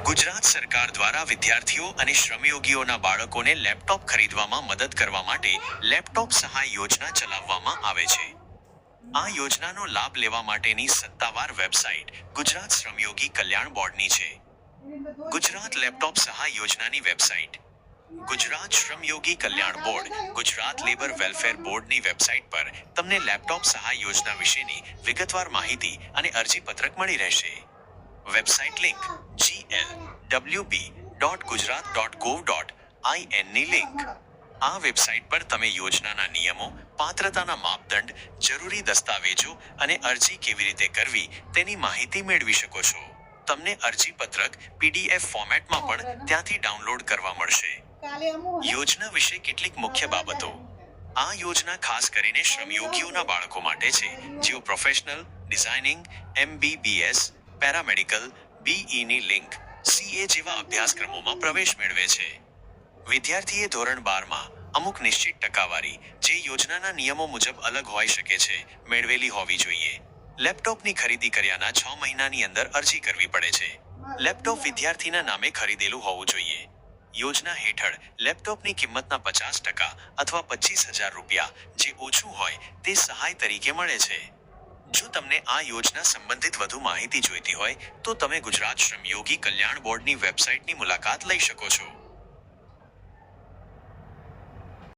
ગુજરાત સરકાર દ્વારા વિદ્યાર્થીઓ અને શ્રમયોગીઓના બાળકોને લેપટોપ ખરીદવામાં મદદ કરવા માટે લેપટોપ સહાય યોજના ચલાવવામાં આવે છે. આ યોજનાનો લાભ લેવા માટેની સત્તાવાર વેબસાઇટ ગુજરાત શ્રમયોગી કલ્યાણ બોર્ડની છે. ગુજરાત લેપટોપ સહાય યોજનાની વેબસાઇટ. ગુજરાત શ્રમયોગી કલ્યાણ બોર્ડ ગુજરાત લેબર વેલફેર બોર્ડની વેબસાઇટ પર તમને લેપટોપ સહાય યોજના વિશેની વિગતવાર માહિતી અને અરજીપત્રક મળી રહેશે. વેબસાઇટ લિંક glb.gujarat.gov.in ની લિંક. આ વેબસાઇટ પર તમે યોજનાના નિયમો, પાત્રતાના માપદંડ, જરૂરી દસ્તાવેજો અને અરજી કેવી રીતે કરવી તેની માહિતી મેળવી શકો છો. તમને અરજીપત્રક PDF ફોર્મેટમાં પણ ત્યાંથી ડાઉનલોડ કરવા મળશે. યોજના વિશે કેટલીક મુખ્ય બાબતો. આ યોજના ખાસ કરીને શ્રમયોગીઓના બાળકો માટે છે જેઓ પ્રોફેશનલ, ડિઝાઇનિંગ, MBBS, પેરામેડિકલ, BE-ની લિંક, CA જેવા અભ્યાસક્રમોમાં પ્રવેશ મેળવે છે. વિદ્યાર્થીએ ધોરણ 12માં અમુક નિશ્ચિત ટકાવારી, જે યોજનાના નિયમો મુજબ અલગ હોઈ શકે છે, મેળવેલી હોવી જોઈએ. લેપટોપની ખરીદી કર્યાના 6 મહિનાની અંદર અરજી કરવી પડે છે. લેપટોપ વિદ્યાર્થીના નામે ખરીદેલું હોવું જોઈએ. યોજના હેઠળ લેપટોપની કિંમતના 50% અથવા 25,000 રૂપિયા, જે ઓછું હોય તે સહાય તરીકે મળે છે. જો તમને આ યોજના સંબંધિત વધુ માહિતી જોઈતી હોય તો તમે ગુજરાત શ્રમયોગી કલ્યાણ બોર્ડની વેબસાઇટની મુલાકાત લઈ શકો છો.